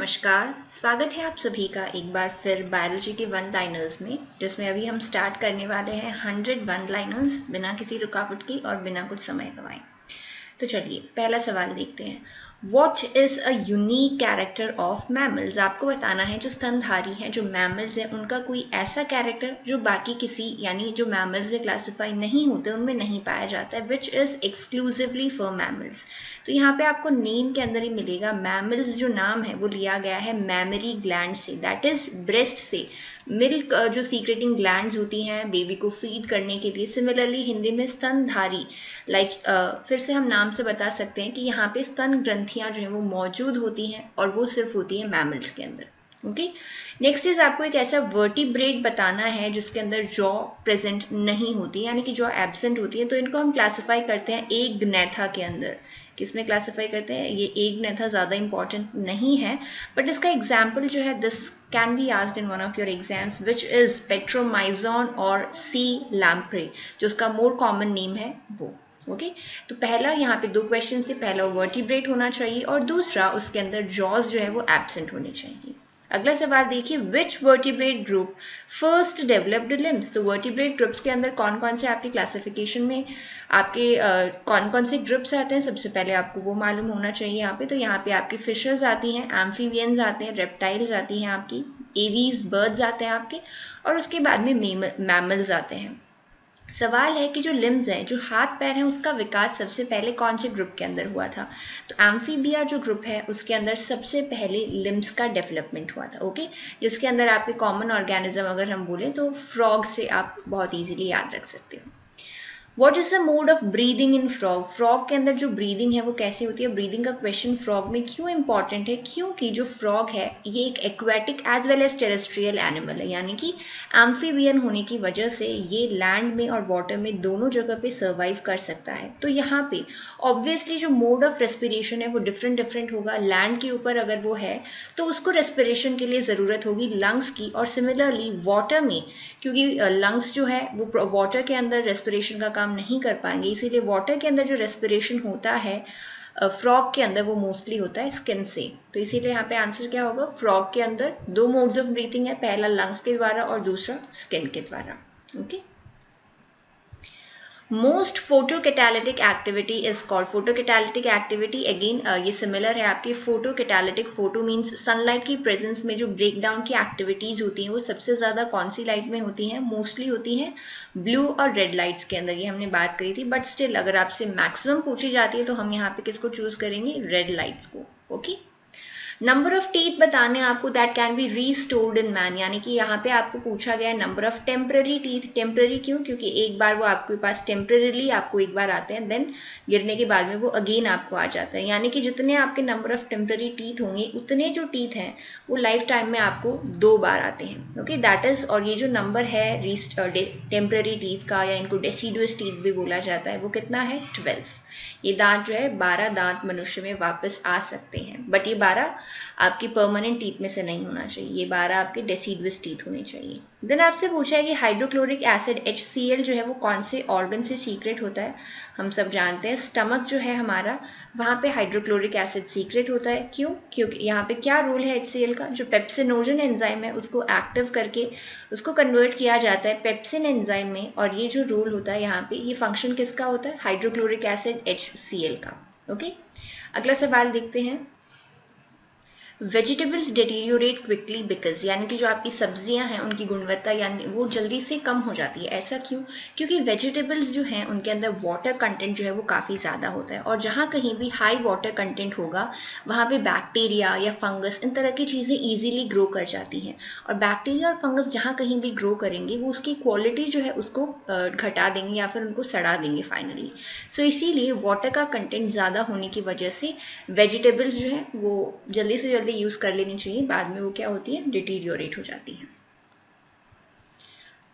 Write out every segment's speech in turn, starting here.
नमस्कार, स्वागत है आप सभी का एक बार फिर बायोलॉजी के वन लाइनर्स में, जिसमें अभी हम स्टार्ट करने वाले हैं 100 वन लाइनर्स बिना किसी रुकावट की और बिना कुछ समय गंवाए। तो चलिए पहला सवाल देखते हैं। What is a unique character of mammals? आपको बताना है जो स्तनधारी हैं, जो मैमल्स हैं, उनका कोई ऐसा कैरेक्टर जो बाकी किसी यानी जो मैमल्स में क्लासिफाई नहीं होते उनमें नहीं पाया जाता है, which is exclusively for mammals. तो यहाँ पे आपको नेम के अंदर ही मिलेगा। मैमल्स जो नाम है वो लिया गया है मैमरी ग्लैंड से, दैट इज ब्रेस्ट से। मिल्क जो सीक्रेटिंग ग्लैंड्स होती हैं बेबी को फीड करने के लिए। सिमिलरली हिंदी में स्तनधारी फिर से हम नाम से बता सकते हैं कि यहाँ पे स्तन ग्रंथियाँ जो है वो मौजूद होती हैं और वो सिर्फ होती हैं मैमल्स के अंदर। ओके, नेक्स्ट इज आपको एक ऐसा वर्टिब्रेट बताना है जिसके अंदर जॉ प्रेजेंट नहीं होती, यानी कि जॉ एब्सेंट होती है। तो इनको हम क्लासिफाई करते हैं एक ग्नेथा के अंदर। किसमें क्लासिफाई करते हैं? ये एक ग्नेथा ज़्यादा इंपॉर्टेंट नहीं है, बट इसका एग्जाम्पल जो है this can be asked in one of your exams, which is Petromyzon और सी लैम्प्रे, जो उसका मोर कॉमन नेम है वो। ओके तो पहला यहाँ पे दो क्वेश्चन थे, पहला वर्टिब्रेट होना चाहिए और दूसरा उसके अंदर जॉज जो है वो एब्सेंट होने चाहिए। अगला सवाल देखिए, which vertebrate group first developed limbs. तो वर्टिब्रेट ग्रुप्स के अंदर कौन कौन से आपके क्लासिफिकेशन में आपके कौन कौन से ग्रुप्स आते हैं, सबसे पहले आपको वो मालूम होना चाहिए यहाँ पे। तो यहाँ पे आपकी फिशर्स आती हैं, एम्फीबियंस आते हैं, रेप्टाइल्स आती हैं आपकी, एवीज बर्ड्स आते हैं आपके, और उसके बाद में मैमल्स आते हैं। सवाल है कि जो लिम्स हैं, जो हाथ पैर हैं, उसका विकास सबसे पहले कौन से ग्रुप के अंदर हुआ था। तो एम्फीबिया जो ग्रुप है उसके अंदर सबसे पहले लिम्स का डेवलपमेंट हुआ था। ओके, जिसके अंदर आपके कॉमन ऑर्गेनिज्म अगर हम बोलें तो फ्रॉग से आप बहुत इजीली याद रख सकते हो। What is the mode of breathing in frog? Frog के अंदर जो ब्रीदिंग है वो कैसे होती है? ब्रीदिंग का क्वेश्चन फ्रॉग में क्यों इंपॉर्टेंट है? क्योंकि जो फ्रॉग है ये एक aquatic as well as terrestrial animal है, यानी कि एम्फीबियन होने की वजह से ये लैंड में और वाटर में दोनों जगह पे सर्वाइव कर सकता है। तो यहाँ पे ऑब्वियसली जो मोड ऑफ रेस्पिरेशन है वो डिफरेंट होगा। लैंड के ऊपर अगर वो है तो उसको रेस्पिरेशन के लिए ज़रूरत होगी लंग्स की, और सिमिलरली वाटर में क्योंकि लंग्स जो है वो वाटर के अंदर रेस्पिरेशन का काम नहीं कर पाएंगे, इसीलिए वाटर के अंदर जो रेस्पिरेशन होता है फ्रॉग के अंदर वो मोस्टली होता है स्किन से। तो इसीलिए यहाँ पे आंसर क्या होगा? फ्रॉग के अंदर दो मोड्स ऑफ ब्रीथिंग है, पहला लंग्स के द्वारा और दूसरा स्किन के द्वारा। Okay, most photocatalytic activity is called. Photocatalytic activity again ये सिमिलर है आपके फोटोकैटालिटिक। फोटो मीन्स सनलाइट की प्रेजेंस में जो ब्रेक डाउन की एक्टिविटीज होती हैं वो सबसे ज़्यादा कौन सी लाइट में होती हैं? मोस्टली होती हैं ब्लू और रेड लाइट्स के अंदर, ये हमने बात करी थी। बट स्टिल अगर आपसे मैक्सिमम पूछी जाती है तो हम यहाँ पे किसको चूज करेंगे? रेड लाइट्स को। ओके, नंबर ऑफ टीथ बताने आपको, that can be restored in man, यानी कि यहाँ पे आपको पूछा गया है number of temporary teeth. Temporary क्यों? क्योंकि एक बार वो आपके पास टेम्पररीली आपको एक बार आते हैं, देन गिरने के बाद में वो अगेन आपको आ जाता है, यानी कि जितने आपके नंबर ऑफ टेम्पररी टीथ होंगे उतने जो टीथ हैं वो लाइफ टाइम में आपको 2 बार आते हैं। ओके, दैट इज, और ये जो नंबर है टेम्पररी टीथ का या इनको डेसिडुअस टीथ भी बोला जाता है, वो कितना है? 12। ये दांत जो है 12 दांत मनुष्य में वापस आ सकते हैं, बट ये 12 आपकी परमानेंट टीथ में से नहीं होना चाहिए, ये 12 आपके डेसिडुअस टीथ होने चाहिए। देन आपसे पूछा है कि हाइड्रोक्लोरिक एसिड HCl जो है वो कौन से ऑर्गन से सीक्रेट होता है। हम सब जानते हैं स्टमक जो है हमारा, वहाँ पे हाइड्रोक्लोरिक एसिड सीक्रेट होता है। क्यों? क्योंकि यहाँ पे क्या रोल है HCl का? जो पेप्सिनोजन एंजाइम है उसको एक्टिव करके उसको कन्वर्ट किया जाता है पेप्सिन एंजाइम में, और ये जो रोल होता है यहाँ पे, ये फंक्शन किसका होता है? हाइड्रोक्लोरिक एसिड HCl का। ओके, अगला सवाल देखते हैं। वेजिटेबल्स डिटीरियोरेट क्विकली बिकॉज, यानी कि जो आपकी सब्जियां हैं उनकी गुणवत्ता यानी वो जल्दी से कम हो जाती है। ऐसा क्यों? क्योंकि वेजिटेबल्स जो हैं उनके अंदर वाटर कंटेंट जो है वो काफ़ी ज़्यादा होता है, और जहाँ कहीं भी हाई वाटर कंटेंट होगा वहाँ पे बैक्टीरिया या फंगस इन तरह की चीज़ें ईजिली ग्रो कर जाती हैं, और बैक्टीरिया और फंगस जहाँ कहीं भी ग्रो करेंगे वो उसकी क्वालिटी जो है उसको घटा देंगे या फिर उनको सड़ा देंगे फाइनली। सो इसीलिए वाटर का कंटेंट ज़्यादा होने की वजह से वेजिटेबल्स जो है वो जल्दी से जल्दी यूज़ कर लेनी चाहिए, बाद में वो क्या होती है? डिटीरियोरेट हो जाती है।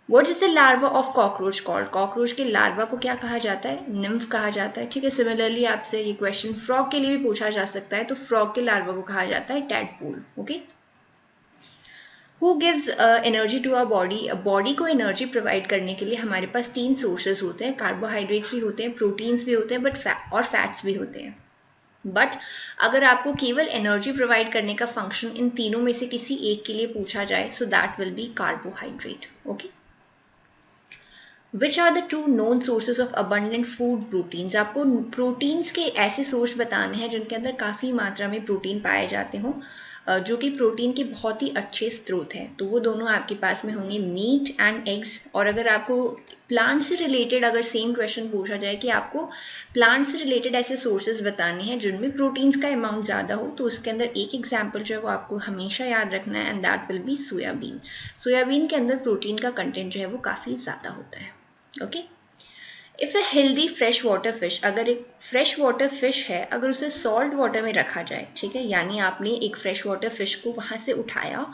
What is the larva of cockroach called? Cockroach के लार्वा को क्या कहा जाता है? निम्फ कहा जाता है। ठीक है, सिमिलरली आपसे ये क्वेश्चन फ्रॉग के लिए भी पूछा जा सकता है, तो फ्रॉग के लार्वा को कहा जाता है tadpole. Okay, Who gives energy to our body? Body को एनर्जी प्रोवाइड करने के लिए हमारे पास 3 सोर्सेज होते हैं, कार्बोहाइड्रेट्स भी होते हैं, प्रोटीन्स भी होते हैं, और फैट्स भी होते हैं। बट अगर आपको केवल एनर्जी प्रोवाइड करने का फंक्शन इन तीनों में से किसी एक के लिए पूछा जाए, so that will be carbohydrate. Okay. Which are the two known sources of abundant food proteins. आपको प्रोटीन्स के ऐसे सोर्स बताने हैं जिनके अंदर काफ़ी मात्रा में प्रोटीन पाए जाते हों, जो कि प्रोटीन के बहुत ही अच्छे स्रोत हैं. तो वो दोनों आपके पास में होंगे मीट एंड एग्स. और अगर आपको प्लांट से रिलेटेड अगर सेम क्वेश्चन पूछा जाए कि आपको प्लांट से रिलेटेड ऐसे सोर्सेज बताने हैं जिनमें प्रोटीन्स का अमाउंट ज़्यादा हो, तो उसके अंदर एक एग्जाम्पल जो है वो आपको हमेशा याद रखना है, and that will B soybean. Soybean के अंदर प्रोटीन का कंटेंट जो है वो काफ़ी ज़्यादा होता है. Okay. If a healthy fresh water fish, अगर एक फ्रेश वाटर फिश है, अगर उसे सॉल्ट वाटर में रखा जाए, ठीक है, यानी आपने एक फ्रेश वाटर फिश को वहाँ से उठाया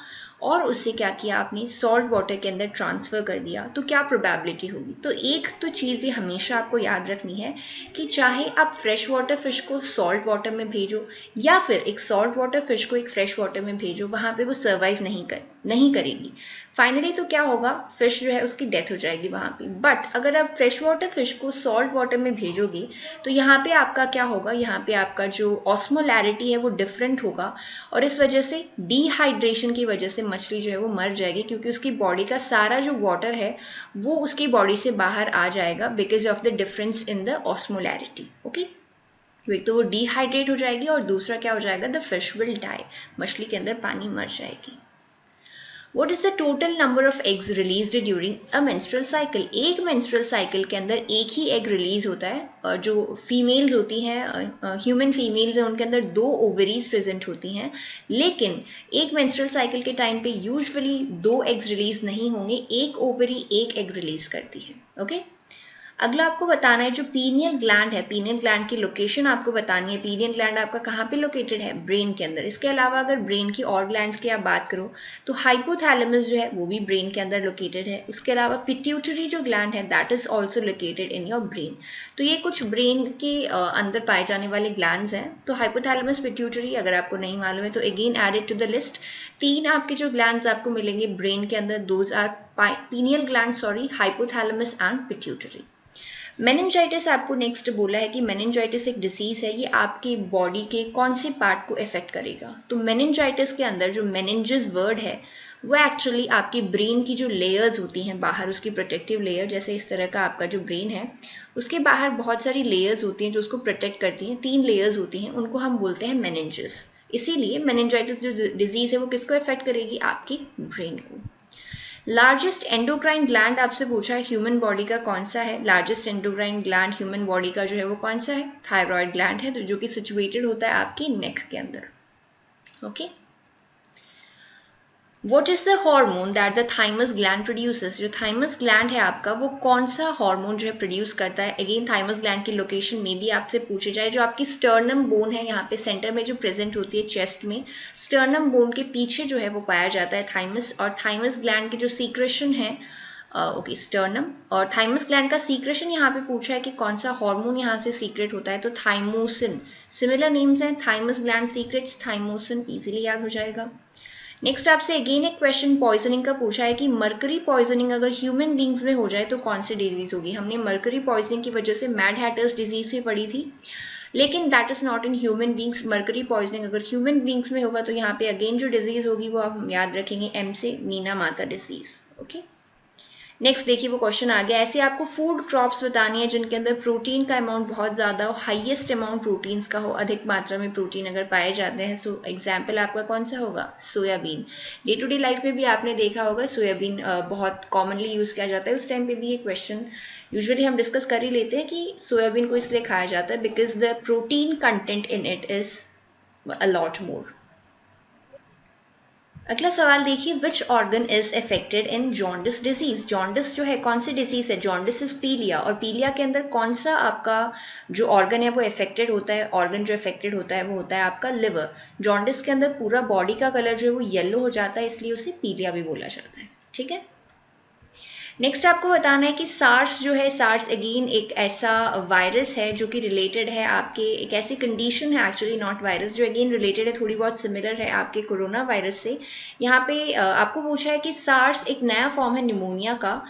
और उससे क्या किया, आपने सॉल्ट वाटर के अंदर ट्रांसफ़र कर दिया, तो क्या प्रोबेबिलिटी होगी. तो एक तो चीज़ ये हमेशा आपको याद रखनी है कि चाहे आप फ्रेश वाटर फिश को सॉल्ट वाटर में भेजो या फिर एक सॉल्ट वाटर फिश को एक फ्रेश वाटर में भेजो, वहाँ पे वो सर्वाइव नहीं करेगी. फाइनली तो क्या होगा, फिश जो है उसकी डेथ हो जाएगी वहाँ पे. बट अगर आप फ्रेश वाटर फिश को सॉल्ट वाटर में भेजोगे तो यहाँ पे आपका क्या होगा, यहाँ पे आपका जो ऑस्मोलैरिटी है वो डिफरेंट होगा, और इस वजह से डिहाइड्रेशन की वजह से मछली जो है वो मर जाएगी, क्योंकि उसकी बॉडी का सारा जो वाटर है वो उसकी बॉडी से बाहर आ जाएगा because of the difference in the osmolarity. Okay. एक तो वो डिहाइड्रेट हो जाएगी और दूसरा क्या हो जाएगा, द फिश विल डाई, मछली के अंदर पानी मर जाएगी. What is the total number of eggs released during a menstrual cycle? एक menstrual cycle के अंदर एक ही egg release होता है. जो फीमेल्स होती हैं, ह्यूमन फीमेल्स हैं, उनके अंदर 2 ओवरीज प्रेजेंट होती हैं, लेकिन एक menstrual cycle के टाइम पे यूजुअली 2 eggs रिलीज नहीं होंगे, एक ओवरी एक egg रिलीज करती है. ओके. अगला आपको बताना है जो पीनियल ग्लैंड है, पीनियल ग्लैंड की लोकेशन आपको बतानी है. पीनियल ग्लैंड आपका कहाँ पे लोकेटेड है, ब्रेन के अंदर. इसके अलावा अगर ब्रेन की और ग्लैंड्स की आप बात करो तो हाइपोथैलेमस जो है वो भी ब्रेन के अंदर लोकेटेड है. उसके अलावा पिट्यूटरी जो ग्लैंड है that is also located in your brain. तो ये कुछ ब्रेन के अंदर पाए जाने वाले ग्लैंड्स हैं. तो हाइपोथैलेमस, पिट्यूटरी अगर आपको नहीं मालूम है तो again add it to the list. 3 आपके जो ग्लैंड्स आपको मिलेंगे ब्रेन के अंदर, those are pineal gland, hypothalamus and pituitary. Meningitis आपको नेक्स्ट बोला है कि मेनिंजाइटिस एक डिसीज है, ये आपके बॉडी के कौन से पार्ट को इफेक्ट करेगा. तो मेनिंजाइटिस के अंदर जो मेनिंजेस वर्ड है वो एक्चुअली आपकी ब्रेन की जो लेयर्स होती हैं बाहर, उसकी प्रोटेक्टिव लेयर, जैसे इस तरह का आपका जो ब्रेन है उसके बाहर बहुत सारी लेयर्स होती हैं जो उसको प्रोटेक्ट करती हैं. 3 लेयर्स होती हैं, उनको हम बोलते हैं मेनिंजेस. इसीलिए मेनिंजाइटिस जो डिजीज है वो किसको इफेक्ट करेगी, आपकी ब्रेन को. लार्जेस्ट एंडोक्राइन ग्लैंड आपसे पूछा है ह्यूमन बॉडी का कौन सा है. Largest endocrine gland human body का जो है वो कौन सा है, थायराइड ग्लैंड है, तो जो कि सिचुएटेड होता है आपकी नेक के अंदर. Okay. What is the hormone that the thymus gland produces? जो thymus gland है आपका वो कौन सा हार्मोन जो है प्रोड्यूस करता है. अगेन thymus gland की लोकेशन में भी आपसे पूछे जाए. जो आपकी स्टर्नम बोन है यहाँ पे सेंटर में जो प्रेजेंट होती है चेस्ट में, स्टर्नम बोन के पीछे जो है वो पाया जाता है थाइमस. और थाइमस ग्लैंड की जो सीक्रेशन है, ओके, स्टर्नम और थाइमस ग्लैंड का सीक्रेशन यहाँ पे पूछा है कि कौन सा हार्मोन यहाँ से सीक्रेट होता है, तो थाइमोसिन. सिमिलर नेम्स हैं, thymus gland secrets thymosin, easily याद हो जाएगा. नेक्स्ट आपसे अगेन एक क्वेश्चन पॉइजनिंग का पूछा है कि मर्करी पॉइजनिंग अगर ह्यूमन बींग्स में हो जाए तो कौन सी डिजीज होगी. हमने मर्करी पॉइजनिंग की वजह से मैड हैटर्स डिजीज भी पढ़ी थी, लेकिन that is not in human beings. Mercury poisoning अगर ह्यूमन बींग्स में होगा तो यहाँ पे अगेन जो डिजीज होगी वो आप याद रखेंगे एम से, मीना माता डिजीज. ओके. नेक्स्ट देखिए वो क्वेश्चन आ गया. ऐसे आपको फूड क्रॉप्स बतानी है जिनके अंदर प्रोटीन का अमाउंट बहुत ज़्यादा हो, हाईएस्ट अमाउंट प्रोटीन्स का हो, अधिक मात्रा में प्रोटीन अगर पाए जाते हैं. सो एग्जाम्पल आपका कौन सा होगा, soybean. Day to day life में भी आपने देखा होगा सोयाबीन बहुत कॉमनली यूज़ किया जाता है. उस टाइम पे भी ये क्वेश्चन यूजुअली हम डिस्कस कर ही लेते हैं कि सोयाबीन को इसलिए खाया जाता है because the protein content in it is a lot more. अगला सवाल देखिए, which organ is affected in jaundice disease. Jaundice जो है कौन सी डिजीज है, जॉन्डिस इज पीलिया. और पीलिया के अंदर कौन सा आपका जो ऑर्गन है वो अफेक्टेड होता है, ऑर्गन जो अफेक्टेड होता है वो होता है आपका लिवर. जॉन्डिस के अंदर पूरा बॉडी का कलर जो है वो येलो हो जाता है, इसलिए उसे पीलिया भी बोला जाता है. ठीक है. नेक्स्ट आपको बताना है कि सार्स जो है, सार्स अगेन एक ऐसा वायरस है जो कि रिलेटेड है आपके, एक ऐसी कंडीशन है एक्चुअली, नॉट वायरस, जो अगेन रिलेटेड है, थोड़ी बहुत सिमिलर है आपके कोरोना वायरस से. यहाँ पे आपको पूछा है कि सार्स एक नया फॉर्म है निमोनिया का,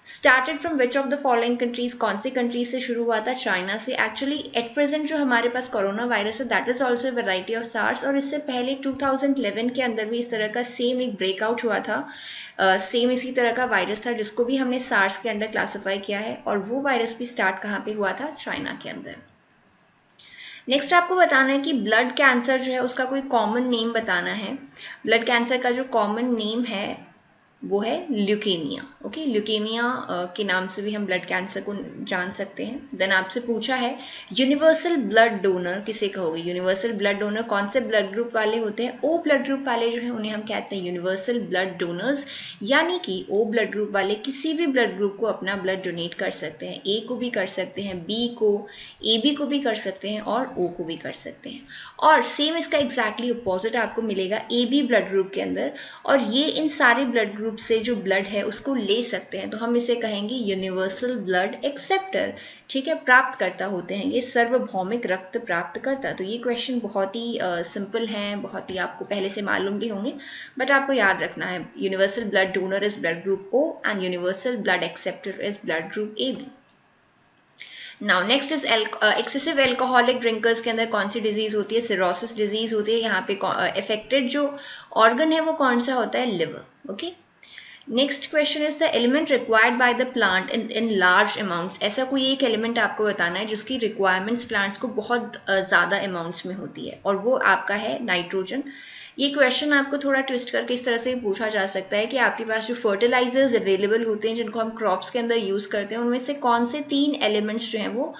started from which of the following countries, कौन सी कंट्रीज से शुरू हुआ था? चाइना से। एक्चुअली एट प्रेजेंट जो हमारे पास कोरोना वायरस है that is also a variety of SARS, और इससे पहले 2011 के अंदर भी इस तरह का सेम एक ब्रेकआउट हुआ था, सेम इसी तरह का वायरस था जिसको भी हमने सार्स के अंडर क्लासीफाई किया है, और वो वायरस भी स्टार्ट कहाँ पे हुआ था? चाइना के अंदर। नेक्स्ट आपको बताना है कि ब्लड कैंसर जो है उसका कोई कॉमन नेम बताना है। ब्लड कैंसर का जो कॉमन नेम है वो है ल्यूकेमिया। ओके, ल्यूकेमिया के नाम से भी हम ब्लड कैंसर को जान सकते हैं। देन आपसे पूछा है यूनिवर्सल ब्लड डोनर किसे कहोगे? यूनिवर्सल ब्लड डोनर कौन से ब्लड ग्रुप वाले होते हैं? ओ ब्लड ग्रुप वाले जो है उन्हें हम कहते हैं यूनिवर्सल ब्लड डोनर्स, यानी कि ओ ब्लड ग्रुप वाले किसी भी ब्लड ग्रुप को अपना ब्लड डोनेट कर सकते हैं। ए को भी कर सकते हैं, बी को, ए बी को भी कर सकते हैं और ओ को भी कर सकते हैं। और सेम इसका एग्जैक्टली अपोजिट आपको मिलेगा ए बी ब्लड ग्रुप के अंदर, और ये इन सारे ब्लड ग्रुप से जो ब्लड है उसको ले सकते हैं, तो हम इसे कहेंगे यूनिवर्सल ब्लड एक्सेप्टर। ठीक है, प्राप्त करता होते हैं ये, सार्वभौमिक रक्त प्राप्त करता। तो ये क्वेश्चन बहुत ही सिंपल हैं, बहुत ही आपको पहले से मालूम भी होंगे, बट आपको याद रखना है universal blood donor is blood group O and universal blood acceptor is blood group A B. Now next is excessive alcoholic drinkers के अंदर कौन सी डिजीज होती है? सिरोसिस डिजीज होती है। यहाँ पे अफेक्टेड जो ऑर्गन है वो कौन सा होता है? Liver. Okay, next question is the element required by the plant in large amounts. ऐसा कोई एक एलिमेंट आपको बताना है जिसकी रिक्वायरमेंट्स प्लांट्स को बहुत ज़्यादा अमाउंट्स में होती है, और वो आपका है नाइट्रोजन। ये क्वेश्चन आपको थोड़ा ट्विस्ट करके इस तरह से पूछा जा सकता है कि आपके पास जो फर्टिलाइजर्स अवेलेबल होते हैं जिनको हम क्रॉप्स के अंदर यूज़ करते हैं, उनमें से कौन से 3 एलिमेंट्स जो हैं वो